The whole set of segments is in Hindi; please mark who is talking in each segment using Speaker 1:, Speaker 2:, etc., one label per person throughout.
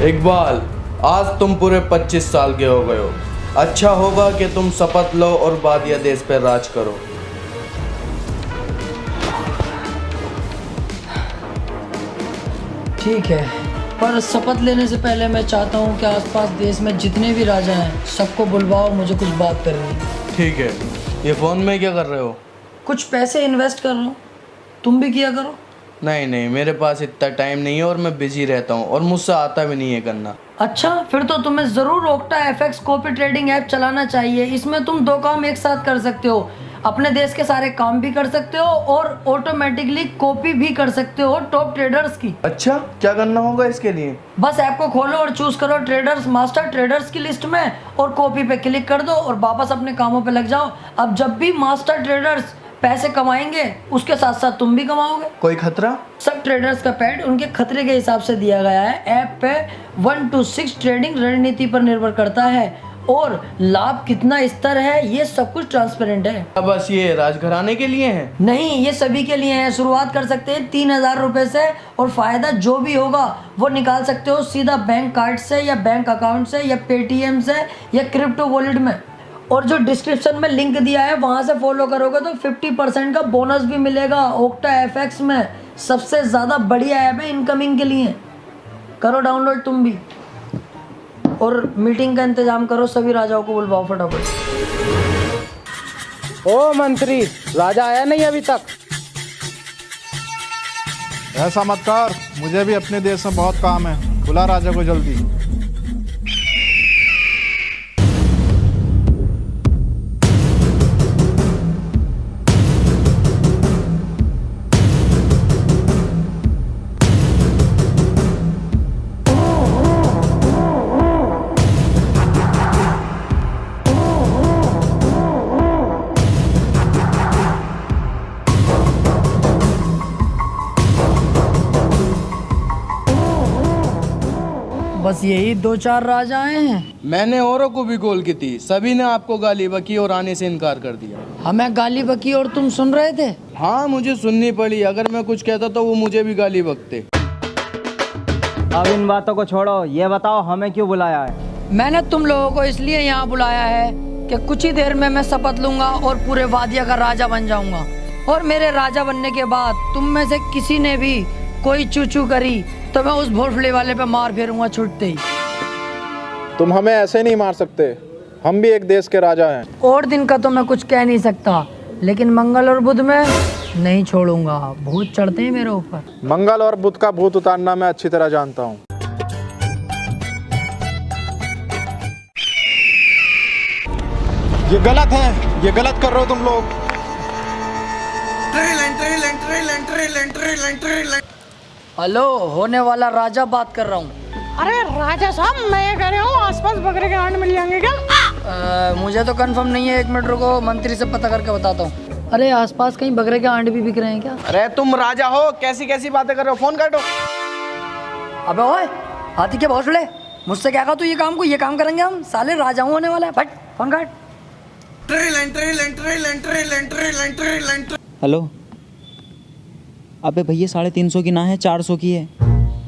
Speaker 1: इकबाल, आज तुम पूरे 25 साल के हो गए हो। अच्छा होगा कि तुम शपथ लो और वादिया देश पर राज करो।
Speaker 2: ठीक है, पर शपथ लेने से पहले मैं चाहता हूँ कि आसपास देश में जितने भी राजा हैं सबको बुलवाओ, मुझे कुछ बात करनी है।
Speaker 1: ठीक है, ये फ़ोन में क्या कर रहे हो?
Speaker 2: कुछ पैसे इन्वेस्ट कर रहा हूँ, तुम भी किया करो।
Speaker 1: नहीं नहीं, मेरे पास इतना टाइम नहीं है और मैं बिजी रहता हूँ और मुझसे आता भी नहीं है करना।
Speaker 2: अच्छा, फिर तो तुम्हें ज़रूर octa FX copy trading app चलाना चाहिए। इसमें तुम 2 काम एक साथ कर सकते हो, अपने देश के सारे काम भी कर सकते हो और ऑटोमेटिकली कॉपी भी कर सकते हो टॉप ट्रेडर्स की।
Speaker 1: अच्छा, क्या करना होगा इसके लिए?
Speaker 2: बस ऐप को खोलो और चूज करो ट्रेडर्स मास्टर ट्रेडर्स की लिस्ट में और कॉपी पे क्लिक कर दो और वापस अपने कामों पे लग जाओ। अब जब भी मास्टर ट्रेडर्स पैसे कमाएंगे उसके साथ साथ तुम भी कमाओगे।
Speaker 1: कोई खतरा?
Speaker 2: सब ट्रेडर्स का पैड उनके खतरे के हिसाब से दिया गया है। ऐप पे 1 to 6 ट्रेडिंग रणनीति पर निर्भर करता है और लाभ कितना स्तर है ये सब कुछ ट्रांसपेरेंट है।
Speaker 1: अब बस ये राजघराने के लिए है?
Speaker 2: नहीं, ये सभी के लिए है। शुरुआत कर सकते हैं 3000 रुपए से और फायदा जो भी होगा वो निकाल सकते हो सीधा बैंक कार्ड से या बैंक अकाउंट से या पेटीएम से या क्रिप्टो वॉलेट में। और जो डिस्क्रिप्शन में लिंक दिया है वहां से फॉलो करोगे तो 50% का बोनस भी मिलेगा। ओक्टा एफएक्स में सबसे ज्यादा बढ़िया ऐप है इनकमिंग के लिए। करो डाउनलोड तुम भी और मीटिंग का इंतजाम करो, सभी राजाओं को बुलवाओ फटाफट।
Speaker 3: ओ मंत्री, राजा आया नहीं अभी तक?
Speaker 4: ऐसा मत कर, मुझे भी अपने देश में बहुत काम है। बुला राजा को जल्दी।
Speaker 2: बस यही 2-4 राजा आए हैं।
Speaker 1: मैंने औरों को भी कॉल की थी, सभी ने आपको गाली बकी और आने से इनकार कर दिया।
Speaker 2: हमें गाली बकी और तुम सुन रहे थे?
Speaker 1: हाँ, मुझे सुननी पड़ी। अगर मैं कुछ कहता तो वो मुझे भी गाली बकते।
Speaker 3: अब इन बातों को छोड़ो, ये बताओ हमें क्यों बुलाया है?
Speaker 2: मैंने तुम लोगों को इसलिए यहाँ बुलाया है कि कुछ ही देर में मैं शपथ लूंगा और पूरे वादिया का राजा बन जाऊंगा। और मेरे राजा बनने के बाद तुम में से किसी ने भी कोई चूचू करी तो मैं उस भोसले वाले पे मार फेरूंगा छुटते ही।
Speaker 4: तुम हमें ऐसे नहीं मार सकते, हम भी एक देश के राजा हैं।
Speaker 2: और दिन का तो मैं कुछ कह नहीं सकता, लेकिन मंगल और बुध में नहीं छोड़ूंगा। भूत चढ़ते हैं मेरे ऊपर।
Speaker 4: मंगल और बुध का भूत उतारना मैं अच्छी तरह जानता हूँ। ये गलत है, ये गलत कर रहे हो तुम लोग।
Speaker 2: हेलो, होने वाला राजा बात कर रहा हूँ।
Speaker 5: अरे राजा साहब, मैं ये कह रहा हूँ आसपास बकरे के अंड मिल जाएंगे क्या?
Speaker 2: मुझे तो कंफर्म नहीं है, 1 मिनट रुको, मंत्री से पता करके बताता हूँ। अरे आसपास कहीं बकरे के अंड भी बिक रहे हैं क्या?
Speaker 1: अरे तुम राजा हो, कैसी कैसी बातें कर रहे हो? फोन काटो।
Speaker 2: अबे ओए, हाथी के भौसले, मुझसे क्या कहा तू? ये काम करेंगे हम, साले राजा होने वाला है। फट फोन काट।
Speaker 6: हेलो, अबे भैया 350 की ना है, 400 की है।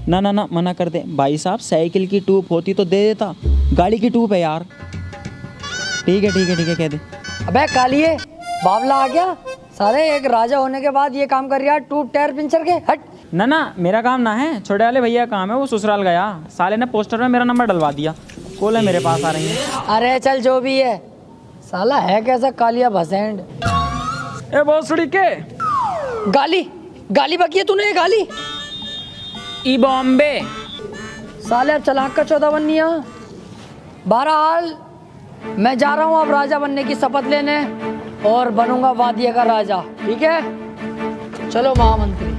Speaker 6: ना ना ना, मना कर दे भाई साहब। साइकिल की ट्यूब होती तो दे देता, गाड़ी की ट्यूब है यार। ठीक है ठीक है ठीक है, कह दे।
Speaker 2: अबे कालिए, बावला आ गया साले। एक राजा होने के बाद ये काम कर रहा है, ट्यूब टायर पंचर के। हट।
Speaker 6: ना ना, मेरा काम ना है, छोटे वाले भैया का काम है। वो ससुराल गया, साले ने पोस्टर में मेरा नंबर डलवा दिया। कॉल है मेरे पास आ रही है।
Speaker 2: अरे चल जो भी है, साला है कैसा कालिया भसेंड।
Speaker 6: ए भोसड़ी के
Speaker 2: गाली बकी है तूने, ये गाली।
Speaker 6: ई बॉम्बे
Speaker 2: साले अब चलाक का 14 बननी है। बहरहाल मैं जा रहा हूँ अब राजा बनने की शपथ लेने और बनूंगा वादिया का राजा। ठीक है, चलो महामंत्री।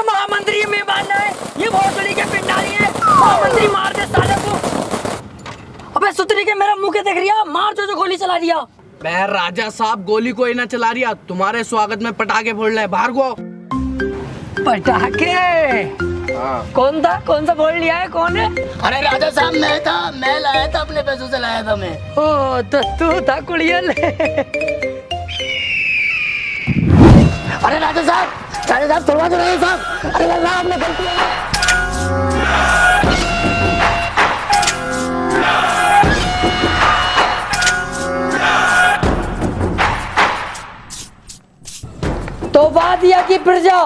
Speaker 2: महामंत्री ये मेहमान है, ये भोसड़ी के पिंडारी है। महामंत्री मार दे भोसड़ी के मेरा मुंह के देख रिया, मार जो गोली चला दिया।
Speaker 1: मैं राजा साहब गोली कोई ना चला रिया, तुम्हारे स्वागत में पटाखे फोड़ रहे, बाहर को।
Speaker 2: पटाखे? कौन था? कौन सा बोल लिया है? कौन है?
Speaker 7: अरे राजा साहब मैं था, मैं लाया था, अपने पैसों से लाया था मैं।
Speaker 2: ओ तो तू था कुड़ियल।
Speaker 7: अरे राजा साहब थोड़ा तो राजा साहब, अरे राजा साहब आपने गलती है।
Speaker 2: तो वादिया की प्रजा,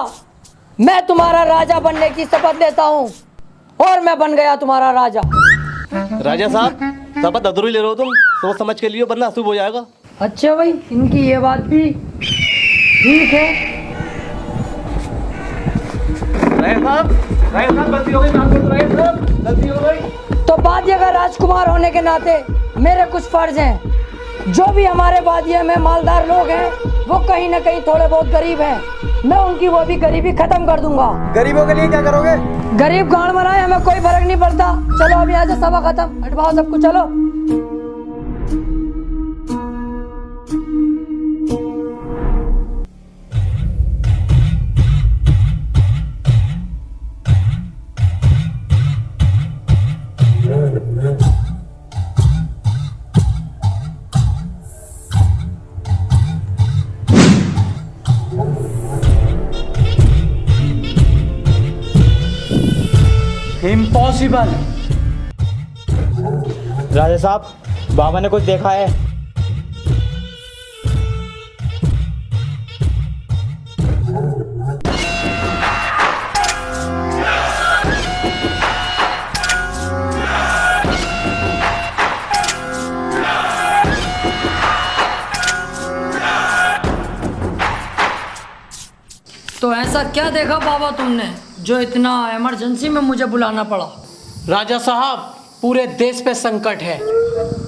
Speaker 2: मैं तुम्हारा राजा बनने की शपथ लेता हूँ और मैं बन गया तुम्हारा राजा।
Speaker 8: राजा साहब शपथ अधूरी ले रहे हो तुम, सोच समझ के लिए वरना अशुभ हो जाएगा।
Speaker 2: अच्छा भाई, इनकी ये बात भी ठीक है।
Speaker 8: गलती हो गई।
Speaker 2: तो वादिया का राजकुमार होने के नाते मेरे कुछ फर्ज हैं। जो भी हमारे वादिया में मालदार लोग हैं वो कहीं ना कहीं थोड़े बहुत गरीब हैं, मैं उनकी वो भी गरीबी खत्म कर दूंगा।
Speaker 3: गरीबों के लिए क्या करोगे?
Speaker 2: गरीब गांड मराए, हमें कोई फर्क नहीं पड़ता। चलो अभी आज सभा खत्म, हटवाओ सबको, चलो।
Speaker 3: इम्पॉसिबल। राजा साहब बाबा ने कुछ देखा है?
Speaker 2: तो ऐसा क्या देखा बाबा तुमने जो इतना इमरजेंसी में मुझे बुलाना पड़ा?
Speaker 5: राजा साहब पूरे देश पे संकट है।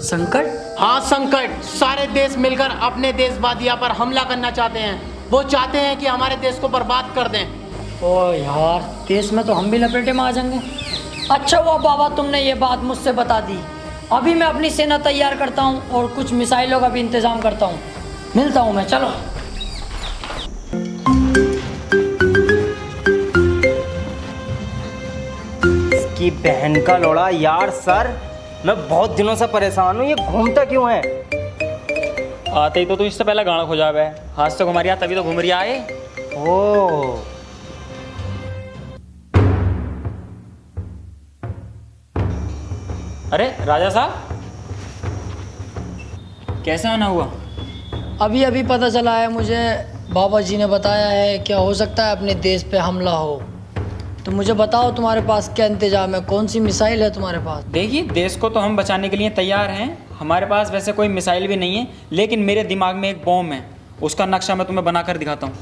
Speaker 2: संकट?
Speaker 5: हाँ संकट। सारे देश मिलकर अपने देश वादिया पर हमला करना चाहते हैं। वो चाहते हैं कि हमारे देश को बर्बाद कर दें।
Speaker 2: ओ यार, देश में तो हम भी लपेटे में आ जाएंगे। अच्छा हुआ बाबा तुमने ये बात मुझसे बता दी। अभी मैं अपनी सेना तैयार करता हूँ और कुछ मिसाइलों का भी इंतजाम करता हूँ। मिलता हूँ मैं, चलो।
Speaker 3: की बहन का लोड़ा यार। सर मैं बहुत दिनों से परेशान हूँ, ये घूमता क्यों है?
Speaker 6: आते ही तो तू इससे पहले गाना खो जावे। हाथ से घुमा रिया तभी तो घूम रिया है।
Speaker 3: ओ
Speaker 6: अरे राजा साहब कैसे आना हुआ?
Speaker 2: अभी अभी पता चला है मुझे, बाबा जी ने बताया है क्या हो सकता है अपने देश पे हमला हो। तो मुझे बताओ तुम्हारे पास क्या इंतजाम है, कौन सी मिसाइल है तुम्हारे पास?
Speaker 6: देखिए देश को तो हम बचाने के लिए तैयार हैं। हमारे पास वैसे कोई मिसाइल भी नहीं है, लेकिन मेरे दिमाग में एक बॉम्ब है, उसका नक्शा मैं तुम्हें बनाकर दिखाता हूँ।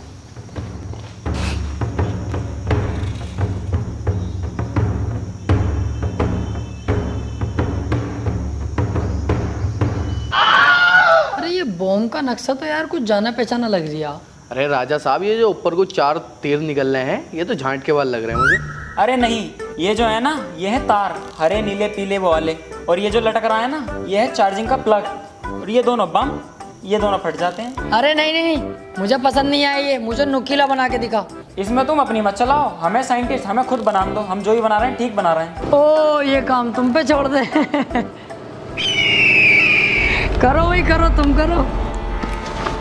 Speaker 2: अरे ये बॉम्ब का नक्शा तो यार कुछ जाना पहचाना लग रही है।
Speaker 1: अरे राजा साहब ये जो ऊपर को 4 तीर निकल रहे हैं, ये तो झांट के बाल लग रहे हैं मुझे।
Speaker 6: अरे नहीं, ये जो है ना ये है तार, हरे नीले पीले वो वाले। और ये जो लटक रहा है ना ये है चार्जिंग का प्लग। और ये दोनों बम, ये दोनों फट जाते हैं।
Speaker 2: अरे नहीं नहीं, मुझे पसंद नहीं आया ये, मुझे नुकीला बना के दिखा।
Speaker 6: इसमें तुम अपनी मत चलाओ, हमें साइंटिस्ट, हमें खुद बनाने दो। हम जो ही बना रहे हैं ठीक बना रहे हैं।
Speaker 2: ओ ये काम तुम पे छोड़ दे। करो वही करो, तुम करो।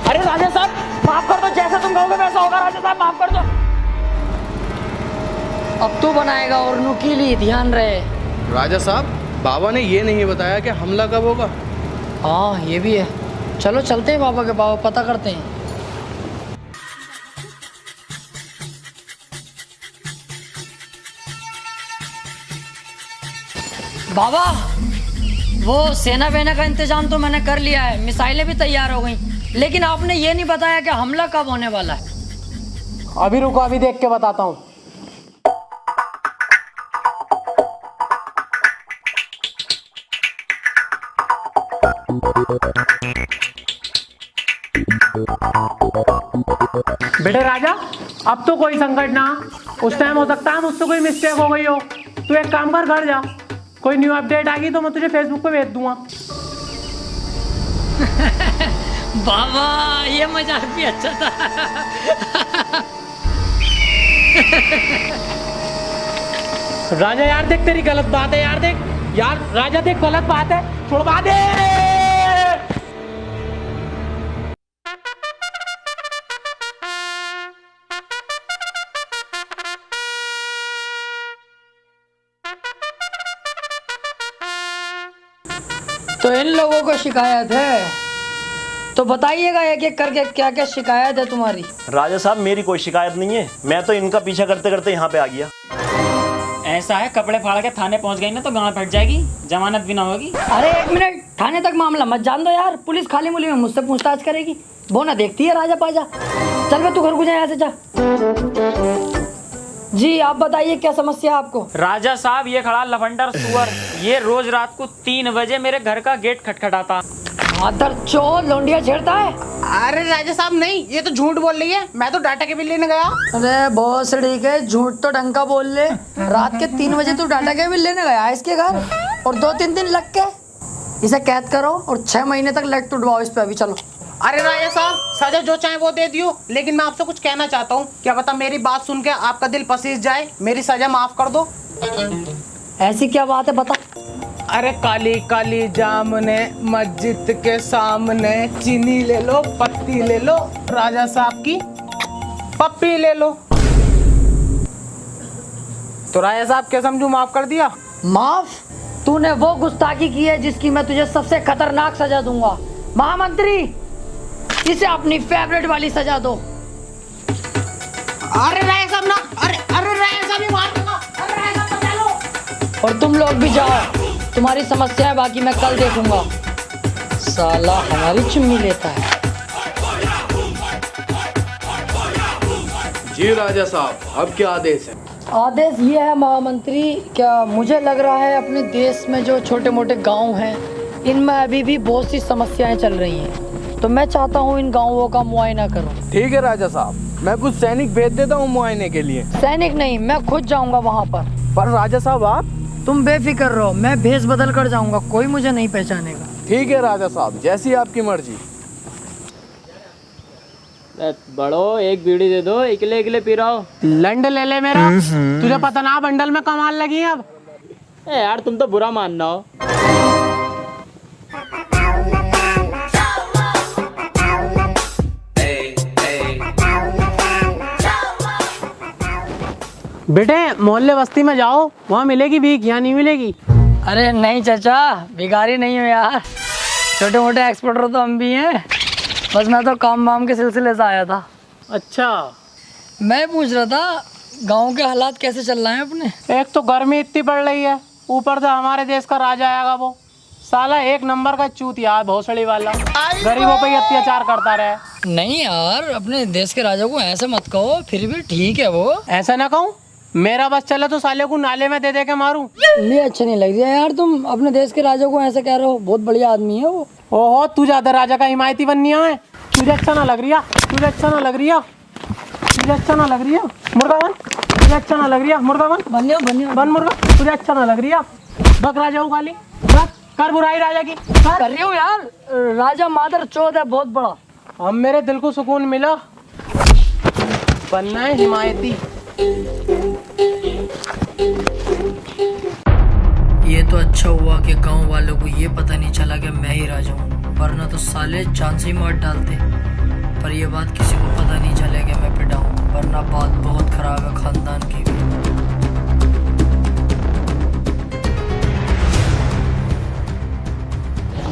Speaker 5: अरे राजा साहब माफ कर दो, जैसा तुम कहोगे वैसा होगा। राजा साहब माफ कर दो।
Speaker 2: अब तू बनाएगा और नुकीली, ध्यान रहे।
Speaker 1: राजा साहब बाबा ने ये नहीं बताया कि हमला कब होगा।
Speaker 2: हाँ ये भी है, चलो चलते हैं बाबा के पास, पता करते हैं। बाबा वो सेना वेना का इंतजाम तो मैंने कर लिया है, मिसाइलें भी तैयार हो गई, लेकिन आपने ये नहीं बताया कि हमला कब होने वाला है।
Speaker 5: अभी रुको, अभी देख के बताता हूँ। बेटे राजा अब तो कोई संकट ना। उस टाइम हो सकता है मुझसे कोई मिस्टेक हो गई हो। तू एक काम कर, घर जा, कोई न्यू अपडेट आ गई तो मैं तुझे फेसबुक पे भेज दूंगा।
Speaker 2: बाबा ये मजाक भी अच्छा था।
Speaker 5: राजा यार देख तेरी गलत बात है यार, देख यार राजा देख गलत बात है, छुड़वा दे।
Speaker 2: तो इन लोगों को शिकायत है, तो बताइएगा एक एक करके क्या क्या शिकायत है तुम्हारी।
Speaker 8: राजा साहब मेरी कोई शिकायत नहीं है, मैं तो इनका पीछा करते करते यहाँ पे आ गया।
Speaker 6: ऐसा है, कपड़े फाड़ के थाने पहुंच गई ना तो गांव फट जाएगी, जमानत भी ना होगी।
Speaker 2: अरे एक मिनट, थाने तक मामला मत जान दो यार, पुलिस खाली मुली में मुझसे पूछताछ करेगी। वो ना देखती है राजा पाजा। चल बे तू घर को जा, यहाँ से जा। जी आप बताइए क्या समस्या है आपको।
Speaker 6: राजा साहब ये खड़ा लफंडर सुअर, ये रोज रात को 3 बजे मेरे घर का गेट खटखटाता।
Speaker 2: मादर चोर, लौंडिया छेड़ता है।
Speaker 5: अरे राजा साहब नहीं, ये तो झूठ बोल रही है, मैं तो डाटा केबल लेने गया।
Speaker 2: अरे बहुत ठीक है, झूठ तो ढंग का बोल ले। रात के 3 बजे तू डाटा केबल लेने गया इसके घर, और 2-3 दिन लग के इसे कैद करो और 6 महीने तक लट टुटवाओ इस पे। अभी चलो।
Speaker 5: अरे राजा साहब सजा जो चाहे वो दे दियो, लेकिन मैं आपसे कुछ कहना चाहता हूँ। क्या पता मेरी बात सुन के आपका दिल पसीज जाए, मेरी सजा माफ कर दो।
Speaker 2: ऐसी क्या बात है बता।
Speaker 5: अरे काली काली जामने मस्जिद के सामने, चीनी ले लो, पत्ती ले लो, राजा साहब की पप्पी ले लो। तो राजा साहब क्या समझू, माफ कर दिया?
Speaker 2: माफ? तूने वो गुस्ताखी की है जिसकी मैं तुझे सबसे खतरनाक सजा दूंगा। महामंत्री इसे अपनी फेवरेट वाली सजा दो।
Speaker 5: अरे राजा साहब ना, अरे अरे राजा साहब ही मार दूंगा। अरे राजा साहब बचा लो।
Speaker 2: और तुम लोग भी जाओ, तुम्हारी समस्या है बाकी मैं कल देखूंगा। साला हमारी चुम्मी लेता है।
Speaker 1: जी राजा साहब, अब क्या आदेश है?
Speaker 2: आदेश ये है महामंत्री, क्या मुझे लग रहा है अपने देश में जो छोटे मोटे गांव हैं इनमें अभी भी बहुत सी समस्याएं चल रही हैं, तो मैं चाहता हूँ इन गाँवों का मुआयना करो।
Speaker 1: ठीक है राजा साहब, मैं कुछ सैनिक भेज देता हूँ मुआयने के लिए।
Speaker 2: सैनिक नहीं, मैं खुद जाऊंगा वहाँ पर
Speaker 1: राजा साहब आप?
Speaker 2: तुम बेफिक्र रहो, मैं भेष बदल कर जाऊंगा, कोई मुझे नहीं पहचानेगा।
Speaker 1: ठीक है राजा साहब, जैसी आपकी मर्जी।
Speaker 6: बड़ो एक बीड़ी दे दो, इकले इकले पी रहा हो।
Speaker 5: लंड ले ले मेरा, तुझे पता ना बंडल में कमाल लगी है अब।
Speaker 6: यार तुम तो बुरा मानना हो।
Speaker 5: बेटे मोहल्ले बस्ती में जाओ, वहाँ मिलेगी भीख, यहाँ नहीं मिलेगी।
Speaker 2: अरे नहीं चाचा, भिखारी नहीं हो यार, छोटे मोटे एक्सपोर्टर तो हम भी हैं। बस मैं तो काम वाम के सिलसिले से आया था।
Speaker 5: अच्छा,
Speaker 2: मैं पूछ रहा था गांव के हालात कैसे चल रहे हैं अपने।
Speaker 5: एक तो गर्मी इतनी पड़ रही है, ऊपर से हमारे देश का राजा आएगा, वो साला 1 नंबर का चूतिया भोसड़ी वाला, गरीबों पे अत्याचार करता रहे।
Speaker 2: नहीं यार, अपने देश के राजा को ऐसे मत कहो, फिर भी ठीक है वो।
Speaker 5: ऐसा ना कहूँ, मेरा बस चले तो साले को नाले में दे दे के मारूं।
Speaker 2: ये अच्छा नहीं लग रहा यार, तुम अपने देश के राजा को ऐसे कह रहे हो, बहुत बढ़िया आदमी है वो।
Speaker 5: ओहो, तू ज्यादा राजा का हिमायती बननी है। तुझे अच्छा ना लग रही है, तुझे अच्छा ना लग रही है, तुझे अच्छा ना लग रही है, मुर्गा बन। तुझे अच्छा ना लग रही है, मुर्गा बन। बन मुर्गा, तुझे अच्छा ना लग रही है, बक राजा हूँ खाली, बक कर बुराई राजा की
Speaker 2: कर रही हूँ यार। राजा मादर चौथ है बहुत बड़ा।
Speaker 5: अब मेरे दिल को सुकून मिला, बनना है हिमायती।
Speaker 2: ये तो अच्छा हुआ कि गांव वालों को ये पता नहीं चला कि मैं ही राजा हूँ, वरना तो साले जान से ही मार डालते। पर ये बात किसी को पता नहीं चले कि मैं पिटा हूँ, वरना बात बहुत खराब है खानदान की भी।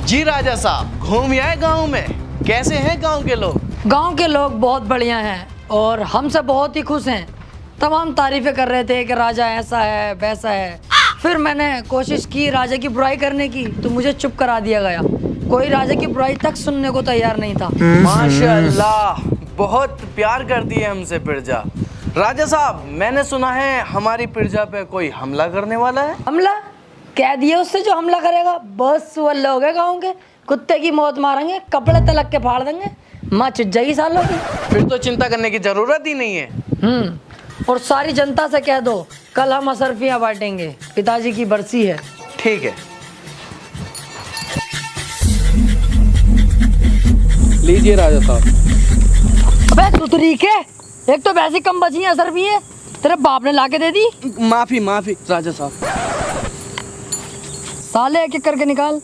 Speaker 1: जी राजा साहब, घूम आए गांव में, कैसे हैं गांव के लोग?
Speaker 2: गांव के लोग बहुत बढ़िया हैं और हमसे बहुत ही खुश हैं। तमाम तारीफें कर रहे थे कि राजा ऐसा है वैसा है। फिर मैंने कोशिश की राजा की बुराई करने की, तो मुझे चुप करा दिया गया। कोई राजा की बुराई तक सुनने को तैयार नहीं था।
Speaker 1: माशाल्लाह, बहुत प्यार करती है हमसे पिरजा। राजा साहब, मैंने सुना है हमारी पिरजा पे कोई हमला करने वाला है।
Speaker 2: हमला? कह दिए उससे जो हमला करेगा, बस वो लोग हैं गाँव के, कुत्ते की मौत मारेंगे, कपड़े तलक के फाड़ देंगे, माँ चिट जाएगी सालों की।
Speaker 1: फिर तो चिंता करने की जरूरत ही नहीं है।
Speaker 2: और सारी जनता से कह दो कल हम असरफियाँ बांटेंगे, पिताजी की बरसी है।
Speaker 1: ठीक है। लीजिए राजा साहब।
Speaker 2: अबे सुतरी के, एक तो वैसे कम बची है, असर भी है, तेरे बाप ने लाके दे दी।
Speaker 1: माफी माफी राजा साहब।
Speaker 2: साले एक एक करके निकाल।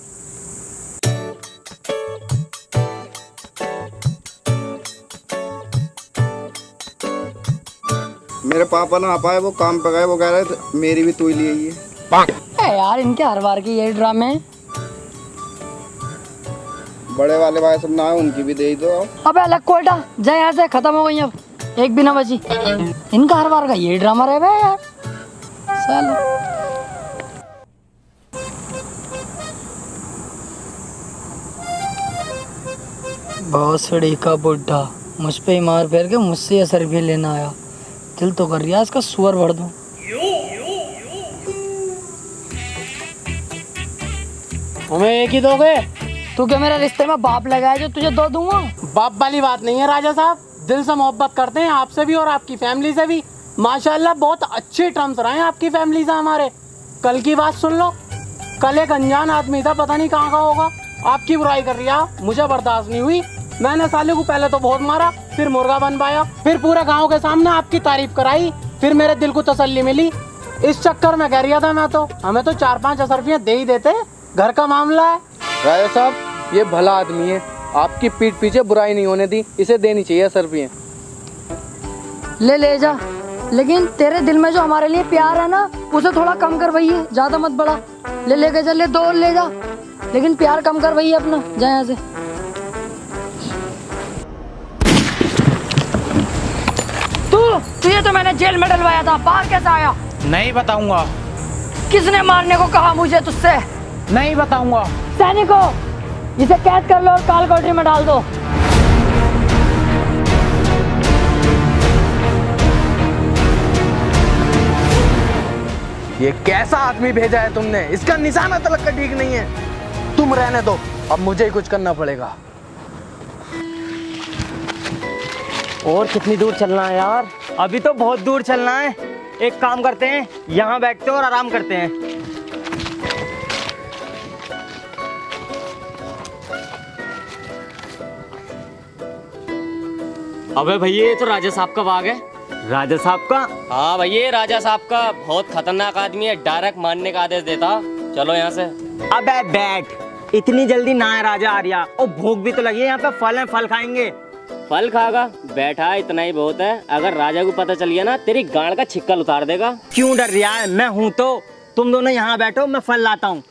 Speaker 9: मेरे पापा ना आ पाए, वो काम पे गए, वो कह रहे थे मेरी भी तू ही ले आइए।
Speaker 2: यार इनके हर बार की यही ड्रामे हैं।
Speaker 9: बड़े वाले भाई सब ना आए, उनकी भी दे ही दो।
Speaker 2: अबे अलग कोटा जा यहाँ से, खत्म हो गई अब, एक भी ना बची। इनका हर बार का यही ड्रामा रहे भाई यार साले। बहुत सड़ी का बुढ़ा मुझ पे ही मार फेर के मुझसे असर भी लेना आया। दिल तो कर रिया इसका सुअर भर दूं।
Speaker 5: हमें एक ही दोगे?
Speaker 2: तू क्या मेरे रिश्ते में बाप लगाया जो तुझे दो दूंगा?
Speaker 5: बाप वाली बात नहीं है राजा साहब, दिल से मोहब्बत करते हैं आपसे भी और आपकी फैमिली से भी। माशाल्लाह बहुत अच्छे टर्म्स रहे हैं आपकी फैमिली से हमारे। कल की बात सुन लो, कल एक अनजान आदमी था, पता नहीं कहाँ का होगा, आपकी बुराई कर रही है, मुझे बर्दाश्त नहीं हुई। मैंने साले को पहले तो बहुत मारा, फिर मुर्गा बन पाया, फिर पूरे गाँव के सामने आपकी तारीफ कराई, फिर मेरे दिल को तसल्ली मिली। इस चक्कर में कह रहा था मैं तो, हमें तो 4-5 असरफियाँ दे ही देते, घर का मामला है।
Speaker 1: राजा साहब ये भला आदमी है, आपकी पीठ पीछे बुराई नहीं होने दी, इसे देनी चाहिए सरफियाँ।
Speaker 2: ले जा, लेकिन तेरे दिल में जो हमारे लिए प्यार है ना, उसे थोड़ा कम कर भैया, ज्यादा मत बढ़ा। लेके चल, ले 2 ले जा, लेकिन प्यार कम कर भैया अपना, जा यहाँ से। तुझे तो मैंने जेल में डलवाया था, बाहर कैसे आया?
Speaker 5: नहीं बताऊंगा।
Speaker 2: किसने मारने को कहा मुझे तुझसे?
Speaker 5: नहीं बताऊंगा।
Speaker 2: सैनिकों, इसे कैद कर लो और काल कोठरी में डाल दो।
Speaker 1: ये कैसा आदमी भेजा है तुमने, इसका निशाना तलक का ठीक नहीं है। तुम रहने दो, अब मुझे ही कुछ करना पड़ेगा।
Speaker 3: और कितनी दूर चलना है यार? अभी तो बहुत दूर चलना है। एक काम करते हैं, यहाँ बैठते हैं और आराम करते हैं।
Speaker 8: अबे भैया ये तो राजा साहब का बाग है।
Speaker 3: राजा साहब का?
Speaker 8: हाँ भैया राजा साहब का, बहुत खतरनाक आदमी है, डायरेक्ट मारने का आदेश देता। चलो यहाँ से।
Speaker 3: अबे बैठ, इतनी जल्दी ना है राजा आर्या, और भूख भी तो लगी है, यहाँ पे फल है, फल खाएंगे।
Speaker 8: फल खागा? बैठा इतना ही बहुत है, अगर राजा को पता चल गया ना तेरी गांड का छिक्कल उतार देगा।
Speaker 3: क्यों डर रहा है? मैं हूं तो। तुम दोनों यहाँ बैठो, मैं फल लाता हूँ।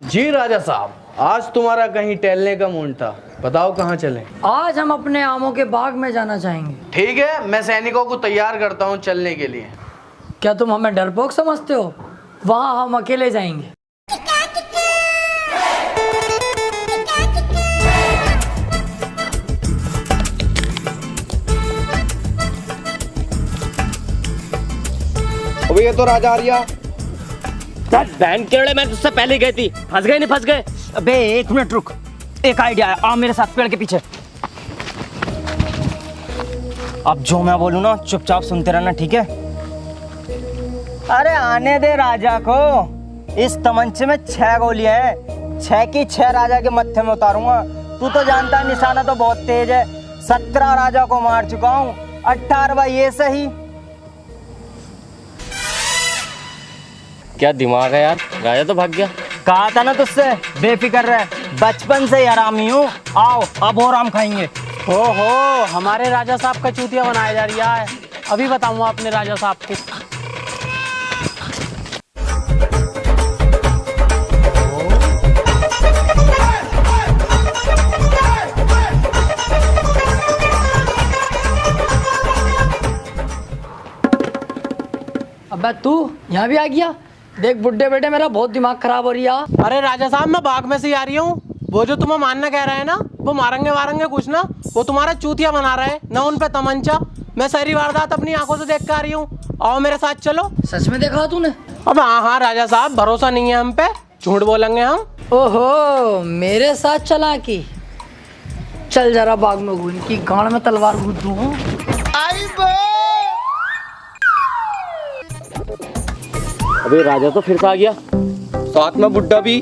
Speaker 1: जी राजा साहब, आज तुम्हारा कहीं टहलने का मूड था, बताओ कहाँ चलें?
Speaker 2: आज हम अपने आमों के बाग में जाना चाहेंगे।
Speaker 1: ठीक है, मैं सैनिकों को तैयार करता हूँ चलने के लिए।
Speaker 2: क्या तुम हमें डरपोक समझते हो? वहाँ हम अकेले जाएंगे।
Speaker 9: अबे ये तो राजा आर्या।
Speaker 8: बहन केड़े, मैं तुझसे पहले गई थी, फंस गए नहीं फंस गए?
Speaker 3: अबे एक मिनट रुक, एक आइडिया है, आ मेरे साथ पेड़ के पीछे। अब जो मैं बोलूँ ना चुपचाप सुनते रहना, ठीक है? अरे आने दे राजा को। इस तमंचे में 6 गोलियां हैं, 6 की 6 राजा के मत्थे में उतारूंगा। तू तो जानता है निशाना तो बहुत तेज है, 17 राजा को मार चुका हूँ, 18वां ये सही।
Speaker 8: क्या दिमाग है यार, राजा तो भाग गया।
Speaker 3: कहा था ना तुझसे, बेफिक्र रह, बचपन से ही आरामी हूँ। आओ अब और आम खाएंगे।
Speaker 5: हो हमारे राजा साहब का चूतिया बनाया जा रहा है, अभी बताऊंगा अपने राजा साहब को।
Speaker 2: अबे तू यहाँ भी आ गया? देख बुड्ढे बेटे, मेरा बहुत दिमाग खराब हो रही है।
Speaker 5: अरे राजा साहब मैं बाग में से ही आ रही हूँ। वो जो तुम्हें मारना कह रहे हैं ना, वो मारेंगे वारेंगे कुछ ना, वो तुम्हारा चूतिया बना रहे हैं ना, उन पे तमंचा। मैं सारी वारदात अपनी आंखों से देख कर आ रही हूँ, आओ मेरे साथ चलो।
Speaker 2: सच में देखा तूने?
Speaker 5: अब हाँ राजा साहब, भरोसा नहीं है हम पे, झूठ बोलेंगे हम।
Speaker 2: ओहो, मेरे साथ चला की? चल जरा बाग में घूम, की गांड में तलवार घूट दूं।
Speaker 8: अबे राजा तो फिर से आ गया,
Speaker 3: साथ में बुड्ढा भी।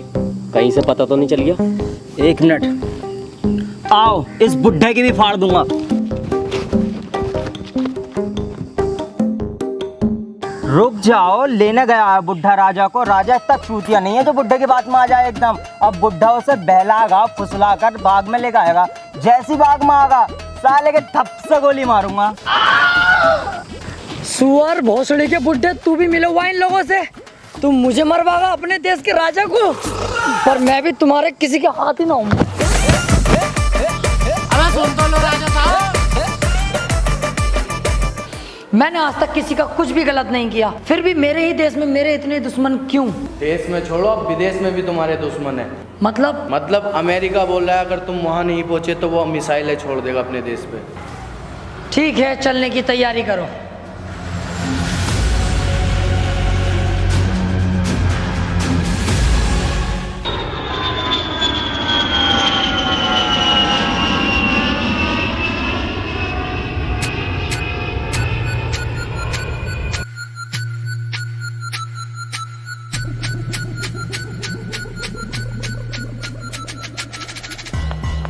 Speaker 8: कहीं से पता तो नहीं चल गया?
Speaker 3: 1 मिनट, आओ इस बुड्ढे की भी फाड़ दूंगा। रुक जाओ, लेने गया है बुड्ढा राजा को। राजा इतना चूतिया नहीं है जो बुड्ढे की बात में आ जाए एकदम। अब बुड्ढा उसे बहलागा फुसला कर बाग में लेकर आएगा। जैसी बाग में आएगा साले के थप से गोली मारूंगा।
Speaker 2: सुअर भोसड़ी के बुड्ढे, तू भी मिला हुआ इन लोगों से। तुम मुझे मरवागा अपने देश के राजा को, पर मैं भी तुम्हारे किसी के हाथ ही ना हूँ।
Speaker 5: सुन तो लो राजा साहब,
Speaker 2: मैंने आज तक किसी का कुछ भी गलत नहीं किया, फिर भी मेरे ही देश में मेरे इतने दुश्मन क्यों?
Speaker 1: देश में छोड़ो, अब विदेश में भी तुम्हारे दुश्मन है।
Speaker 2: मतलब
Speaker 1: अमेरिका बोल रहा है अगर तुम वहां नहीं पहुंचे तो वो मिसाइलें छोड़ देगा अपने देश पे।
Speaker 2: ठीक है, चलने की तैयारी करो।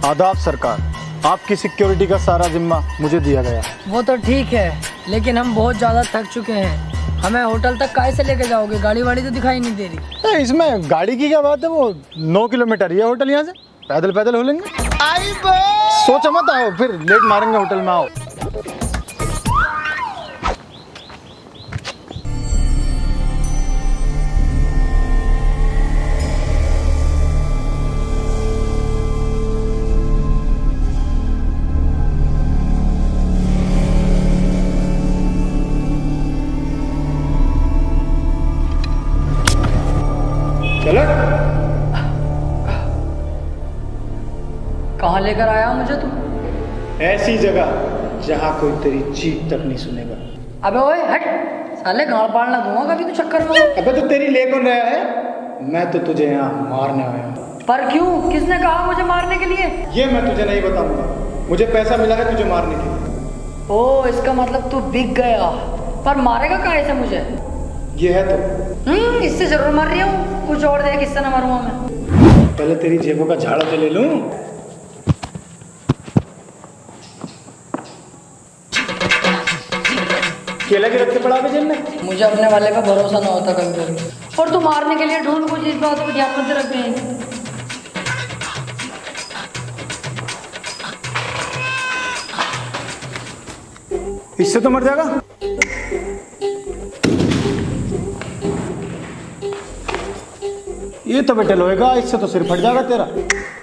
Speaker 4: आदाब सरकार, आपकी सिक्योरिटी का सारा जिम्मा मुझे दिया गया।
Speaker 2: वो तो ठीक है, लेकिन हम बहुत ज्यादा थक चुके हैं। हमें होटल तक काहे से लेके जाओगे? गाड़ी वाड़ी तो दिखाई नहीं दे रही।
Speaker 4: इसमें गाड़ी की क्या बात है, वो 9 किलोमीटर ये होटल यहाँ से, पैदल पैदल हो लेंगे। सोचो मत, आओ फिर लेट मारेंगे होटल में, आओ।
Speaker 2: कहाँ लेकर आया मुझे तुम?
Speaker 4: ऐसी जगह जहाँ कोई तेरी चीख तक नहीं सुनेगा।
Speaker 2: अबे ओए हट, साले गाड़ पाड़ना दूंगा कभी तो चक्कर में।
Speaker 4: अबे तो तेरी ले कौन रहा है? मैं तो तुझे यहाँ मारने आया हूँ।
Speaker 2: पर क्यों? किसने कहा मुझे मारने के लिए?
Speaker 4: ये मैं तुझे नहीं बताऊंगा, मुझे पैसा मिला है तुझे मारने के लिए।
Speaker 2: ओ, इसका मतलब तू बिक गया। पर मारेगा काहे से मुझे?
Speaker 4: ये है तो
Speaker 2: इससे जरूर मार रही हूँ, कुछ और देख, इससे ना मारूंगा मैं।
Speaker 4: पहले तेरी जेबों का झाड़ा तो ले लूं। केला के रख के पड़ा जेब में।
Speaker 2: मुझे अपने वाले पे भरोसा ना होता कभी कभी। और तू मारने के लिए ढूंढ कुछ इस बात को ध्यान में रख हैं।
Speaker 4: इससे तो मर जाएगा। ये तो बेटे लोहेगा, इससे तो सिर फट जाएगा तेरा।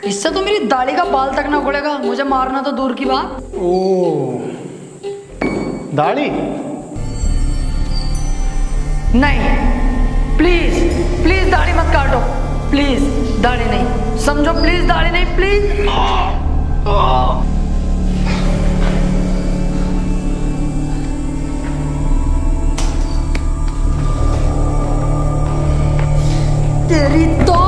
Speaker 2: इससे तो मेरी दाढ़ी का बाल तक ना उखड़ेगा, मुझे मारना तो दूर की बात।
Speaker 4: ओ, दाढ़ी
Speaker 2: नहीं, प्लीज प्लीज दाढ़ी मत काटो, प्लीज दाढ़ी नहीं, समझो, प्लीज दाढ़ी नहीं, प्लीज। तेरी तो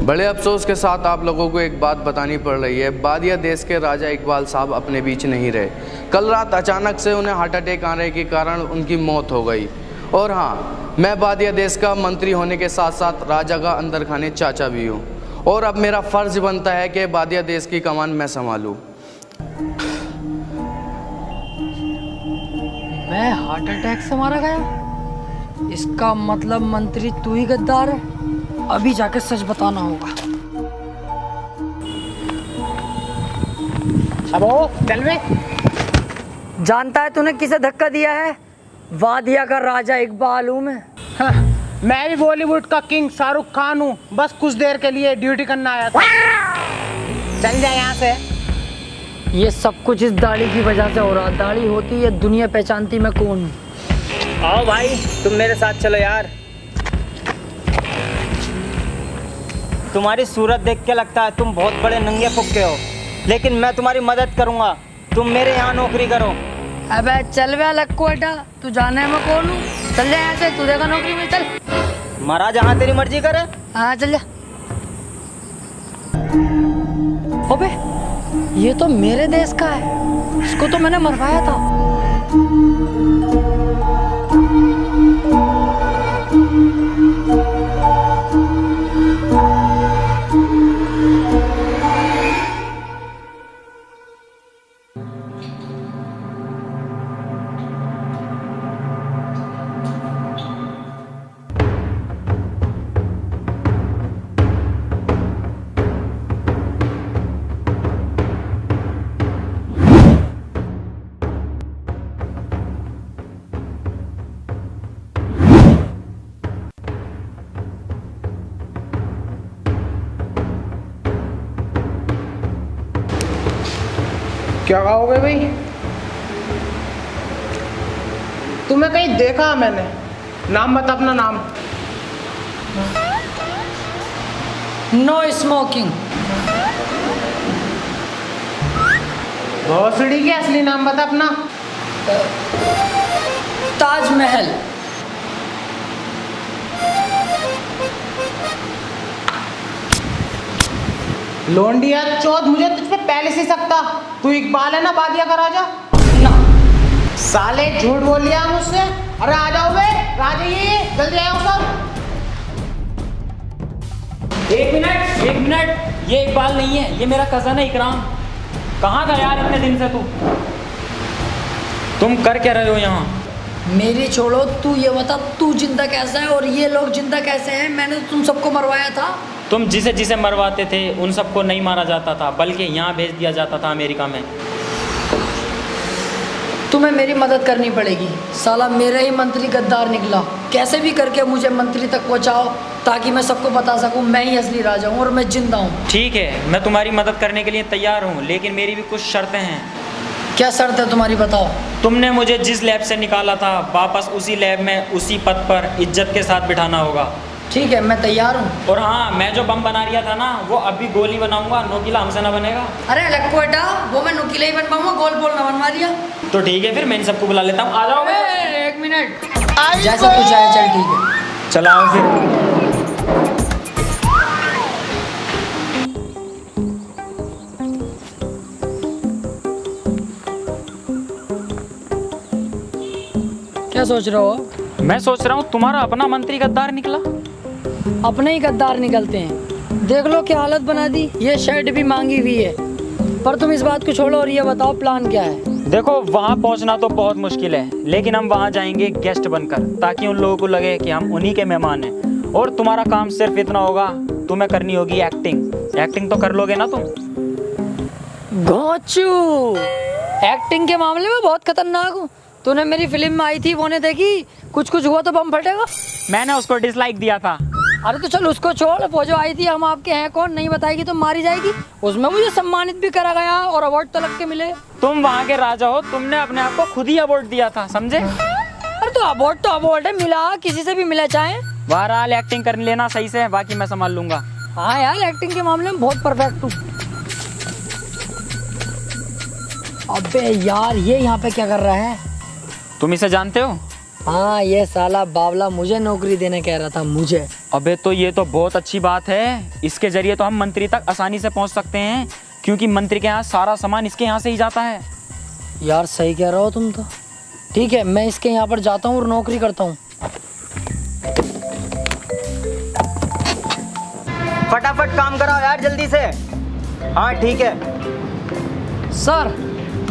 Speaker 1: बड़े अफसोस के साथ आप लोगों को एक बात बतानी पड़ रही है। बादिया देश के राजा इकबाल साहब अपने बीच नहीं रहे। कल रात अचानक से उन्हें हार्ट अटैक आने के कारण उनकी मौत हो गई। और हाँ, मैं बादिया देश का मंत्री होने के साथ साथ राजा का अंदर खाने चाचा भी हूँ। और अब मेरा फर्ज बनता है कि बादिया देश की कमान मैं संभालूँ।
Speaker 2: मैं हार्ट अटैक से मारा गया? इसका मतलब मंत्री तू ही गद्दार है। अभी जाके सच बताना होगा।
Speaker 5: अब चल बे।
Speaker 2: जानता है तूने किसे धक्का दिया है? वादिया का राजा इकबाल हूँ मैं।
Speaker 5: हाँ, मैं भी बॉलीवुड का किंग शाहरुख खान हूँ, बस कुछ देर के लिए ड्यूटी करना आया था। चल जा यहाँ से।
Speaker 2: ये सब कुछ इस दाढ़ी की वजह से हो रहा। दाढ़ी होती है दुनिया पहचानती मैं कौन हूँ।
Speaker 3: आओ भाई, तुम मेरे साथ चलो यार। तुम्हारी सूरत देख के लगता है तुम बहुत बड़े नंगे फुक्के हो, लेकिन मैं तुम्हारी मदद करूंगा। तुम मेरे यहाँ नौकरी करो।
Speaker 2: अबे चल बे लक्कू बेटा, तू जाने मैं कौन हूँ? चल जा यहाँ से, तू देगा नौकरी में, चल।
Speaker 3: महाराज जहाँ तेरी मर्जी करे।
Speaker 2: हाँ चल जा। अबे ये तो मेरे देश का है, इसको तो मैंने मरवाया था।
Speaker 5: क्या कहोगे भाई? तुम्हें कहीं देखा मैंने। नाम बता अपना नाम।
Speaker 2: No smoking.
Speaker 5: भोसड़ी के असली नाम बता अपना।
Speaker 2: ताजमहल।
Speaker 5: लोंडिया चौथ, मुझे तुझ पे पहले से सकता। तू इकबाल है ना बादिया का राजा?
Speaker 2: ना
Speaker 5: साले झूठ बोल लिया मुझसे। अरे आ जाओ बे, राजा ये जल्दी आओ सब।
Speaker 6: एक मिनट, ये इकबाल नहीं है, ये मेरा कज़न है इकराम। कहाँ था यार इतने दिन से तू? तुम कर क्या रहे हो यहाँ?
Speaker 2: मेरी छोड़ो, तू ये बता तू जिंदा कैसा है और ये लोग जिंदा कैसे हैं? मैंने तो तुम सबको मरवाया था।
Speaker 6: तुम जिसे जिसे मरवाते थे उन सबको नहीं मारा जाता था, बल्कि यहाँ भेज दिया जाता था अमेरिका में।
Speaker 2: तुम्हें मेरी मदद करनी पड़ेगी। साला मेरा ही मंत्री गद्दार निकला। कैसे भी करके मुझे मंत्री तक पहुँचाओ ताकि मैं सबको बता सकूँ मैं ही असली राजा हूँ और मैं जिंदा हूँ।
Speaker 6: ठीक है, मैं तुम्हारी मदद करने के लिए तैयार हूँ, लेकिन मेरी भी कुछ शर्तें हैं।
Speaker 2: क्या शर्त है तुम्हारी, बताओ।
Speaker 6: तुमने मुझे जिस लैब से निकाला था वापस उसी लैब में उसी पद पर इज्जत के साथ बिठाना होगा।
Speaker 2: ठीक है, मैं तैयार हूँ।
Speaker 6: और हाँ, मैं जो बम बना रहा था ना, वो अभी गोली बनाऊंगा, नोकीला हमसे ना बनेगा।
Speaker 2: अरे लक्कू बेटा, वो मैं नुकीला ही बन पाऊंगा, गोल बोल ना बनवा दिया।
Speaker 6: तो ठीक है, फिर मैं इन सबको बुला लेता हूँ। आ जाओ।
Speaker 2: एक मिनट, जैसा तू चाहे, चल ठीक है।
Speaker 6: चलाओ फिर।
Speaker 2: क्या सोच रहे हो?
Speaker 6: मैं सोच रहा हूँ तुम्हारा अपना मंत्री गद्दार निकला।
Speaker 2: अपने ही गद्दार निकलते हैं। देख लो क्या हालत बना दी। ये शर्ट भी मांगी हुई है। पर तुम इस बात को छोड़ो और ये बताओ प्लान क्या है?
Speaker 6: देखो, वहाँ पहुँचना तो बहुत मुश्किल है, लेकिन हम वहाँ जाएंगे गेस्ट बनकर, ताकि उन लोगों को लगे कि हम उन्हीं के मेहमान हैं। और तुम्हारा काम सिर्फ इतना होगा, तुम्हें करनी होगी एक्टिंग। एक्टिंग तो कर लोगे ना तुम?
Speaker 2: घोंचू, एक्टिंग के मामले में बहुत खतरनाक हूँ। तूने मेरी फिल्म में आई थी, वो ने देखी? कुछ कुछ हुआ तो बम फटेगा।
Speaker 6: मैंने उसको डिसलाइक दिया था।
Speaker 2: अरे तो चल उसको छोड़, वो जो आई थी हम आपके हैं कौन नहीं बताएगी तो मारी जाएगी। उसमें मुझे सम्मानित भी करा गया और अवार्ड तो लग के मिले।
Speaker 6: तुम वहाँ के राजा हो, तुमने अपने आप को खुद ही अवार्ड दिया था, समझे?
Speaker 2: अरे तो अवार्ड है, मिला किसी से भी मिला चाहे।
Speaker 6: बहरहाल एक्टिंग कर लेना सही से, बाकी मैं संभाल लूंगा।
Speaker 2: हाँ यार, एक्टिंग के मामले में बहुत परफेक्ट हूँ। अबे यार, ये यहाँ पे क्या कर रहा है?
Speaker 6: तुम इसे जानते हो?
Speaker 2: हाँ, ये साला बावला मुझे नौकरी देने कह रहा था, मुझे।
Speaker 6: अबे तो ये तो बहुत अच्छी बात है। इसके जरिए तो हम मंत्री तक आसानी से पहुंच सकते हैं, क्योंकि मंत्री के यहाँ सारा सामान इसके यहाँ से ही जाता है।
Speaker 2: यार सही कह रहे हो तुम तो। ठीक है, मैं इसके यहाँ पर जाता हूँ और नौकरी करता हूँ।
Speaker 3: फटाफट काम कराओ यार, जल्दी से। हाँ ठीक है
Speaker 2: सर,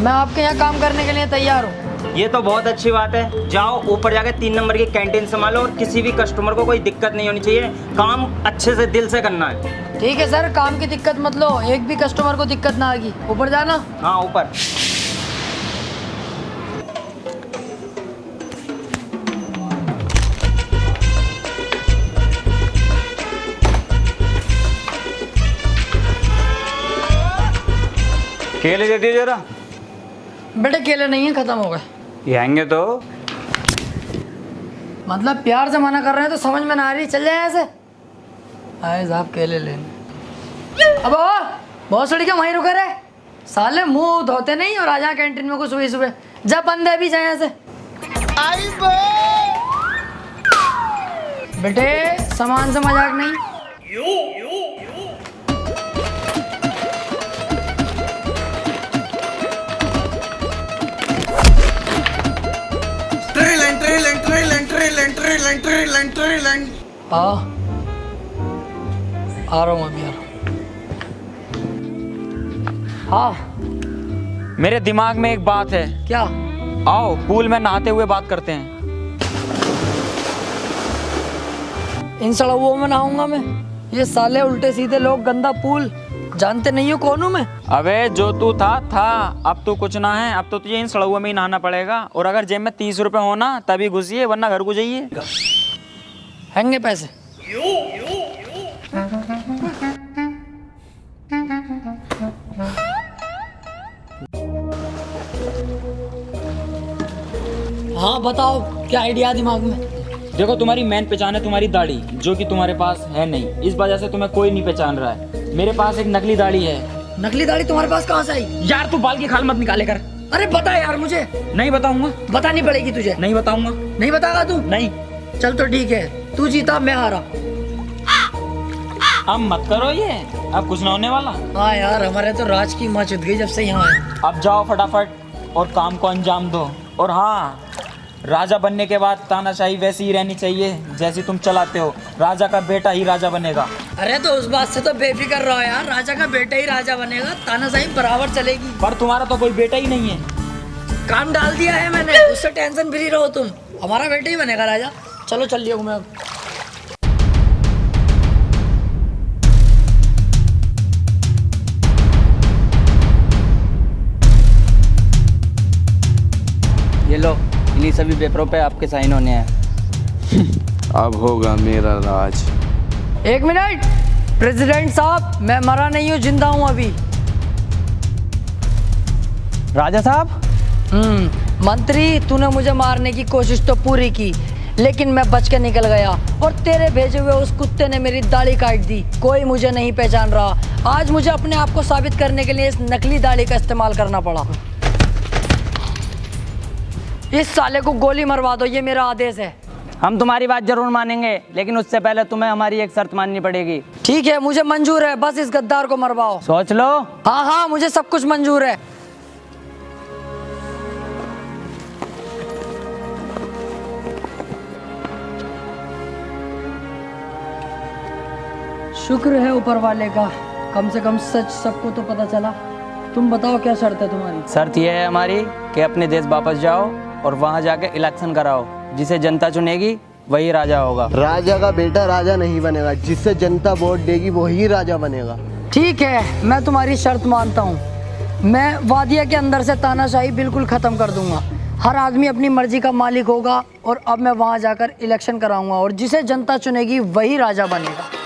Speaker 2: मैं आपके यहाँ काम करने के लिए तैयार हूँ।
Speaker 3: ये तो बहुत अच्छी बात है। जाओ ऊपर जाके 3 नंबर की कैंटीन संभालो और किसी भी कस्टमर को कोई दिक्कत नहीं होनी चाहिए। काम अच्छे से दिल से करना है।
Speaker 2: ठीक है सर, काम की दिक्कत मत लो, एक भी कस्टमर को दिक्कत ना आएगी। ऊपर जाना।
Speaker 3: हाँ ऊपर।
Speaker 10: केले दे दिए जरा।
Speaker 2: बेटे केले नहीं है, खत्म हो गए।
Speaker 10: ये आएंगे तो
Speaker 2: मतलब प्यार से मना कर रहे हैं तो समझ में ना आ रही। चल जाए ऐसे। आए साहब केले लेने। अब बहुत सड़ी के वहीं रुके रहे साले, मुंह धोते नहीं और आ जा कैंटीन में को सुबह सुबह। जा बंदे भी जाए यहाँ से। बेटे सामान से मजाक नहीं। आ रहा हूँ अभी, आ रहा हूँ। हाँ
Speaker 6: मेरे दिमाग में एक बात है।
Speaker 2: क्या?
Speaker 6: आओ पूल में नहाते हुए बात करते हैं।
Speaker 2: इन सड़कों में नहाऊंगा मैं? ये साले उल्टे सीधे लोग, गंदा पूल, जानते नहीं हो कौन हूँ मैं?
Speaker 6: अबे जो तू था अब तू कुछ ना है। अब तो तुझे इन सड़कों में ही नहाना पड़ेगा। और अगर जेब में 30 रुपए हो ना तभी घुसिए, वरना घर को जाइए।
Speaker 2: हैंगे पैसे। हाँ बताओ, क्या आइडिया दिमाग में?
Speaker 6: देखो तुम्हारी मेन पहचान है तुम्हारी दाढ़ी, जो कि तुम्हारे पास है नहीं। इस वजह से तुम्हें कोई नहीं पहचान रहा है। मेरे पास एक नकली दाढ़ी है।
Speaker 2: नकली दाढ़ी तुम्हारे पास कहाँ से आई?
Speaker 6: यार तू बाल की खाल मत निकाले कर।
Speaker 2: अरे बता यार मुझे।
Speaker 6: नहीं बताऊंगा।
Speaker 2: बतानी पड़ेगी तुझे।
Speaker 6: नहीं बताऊंगा।
Speaker 2: नहीं बताएगा तू?
Speaker 6: नहीं।
Speaker 2: चल तो ठीक है, तू जीता मैं हारा।
Speaker 6: अब मत करो ये, अब कुछ ना होने वाला।
Speaker 2: हाँ यार, हमारे तो राज की माँ चुद गई जब से यहाँ आए।
Speaker 6: अब जाओ फटाफट और काम को अंजाम दो। और हाँ, राजा बनने के बाद तानाशाही वैसी ही रहनी चाहिए जैसी तुम चलाते हो। राजा का बेटा ही राजा बनेगा।
Speaker 2: अरे तो उस बात से तो बेफिक्र रहो यार, राजा का बेटा ही राजा बनेगा, तानाशाही बराबर चलेगी।
Speaker 6: पर तुम्हारा तो कोई बेटा ही नहीं है।
Speaker 2: काम डाल दिया है मैंने, उससे टेंशन फ्री रहो तुम। हमारा बेटा ही बनेगा राजा। चलो चल लियो मैं अब।
Speaker 3: ये लो, इन्हीं सभी पेपरों पे आपके साइन होने हैं।
Speaker 1: अब होगा मेरा राज।
Speaker 2: एक मिनट प्रेसिडेंट साहब, मैं मरा नहीं हूँ, जिंदा हूँ अभी।
Speaker 3: राजा साहब।
Speaker 2: मंत्री, तूने मुझे मारने की कोशिश तो पूरी की, लेकिन मैं बच के निकल गया और तेरे भेजे हुए उस कुत्ते ने मेरी दाढ़ी काट दी। कोई मुझे नहीं पहचान रहा। आज मुझे अपने आप को साबित करने के लिए इस नकली दाढ़ी का इस्तेमाल करना पड़ा। इस साले को गोली मरवा दो, ये मेरा आदेश है।
Speaker 3: हम तुम्हारी बात जरूर मानेंगे, लेकिन उससे पहले तुम्हें हमारी एक शर्त माननी पड़ेगी।
Speaker 2: ठीक है, मुझे मंजूर है, बस इस गद्दार को मरवाओ।
Speaker 3: सोच लो।
Speaker 2: हाँ हाँ, मुझे सब कुछ मंजूर है। शुक्र है ऊपर वाले का, कम से कम सच सबको तो पता चला। तुम बताओ क्या शर्त है तुम्हारी?
Speaker 3: शर्त यह है हमारी कि अपने देश वापस जाओ और वहाँ जाके इलेक्शन कराओ। जिसे जनता चुनेगी वही राजा होगा।
Speaker 7: राजा का बेटा राजा नहीं बनेगा, जिससे जनता वोट देगी वही राजा बनेगा।
Speaker 2: ठीक है, मैं तुम्हारी शर्त मानता हूँ। मैं वादिया के अंदर से तानाशाही बिल्कुल खत्म कर दूंगा। हर आदमी अपनी मर्जी का मालिक होगा और अब मैं वहाँ जाकर इलेक्शन कराऊंगा और जिसे जनता चुनेगी वही राजा बनेगा।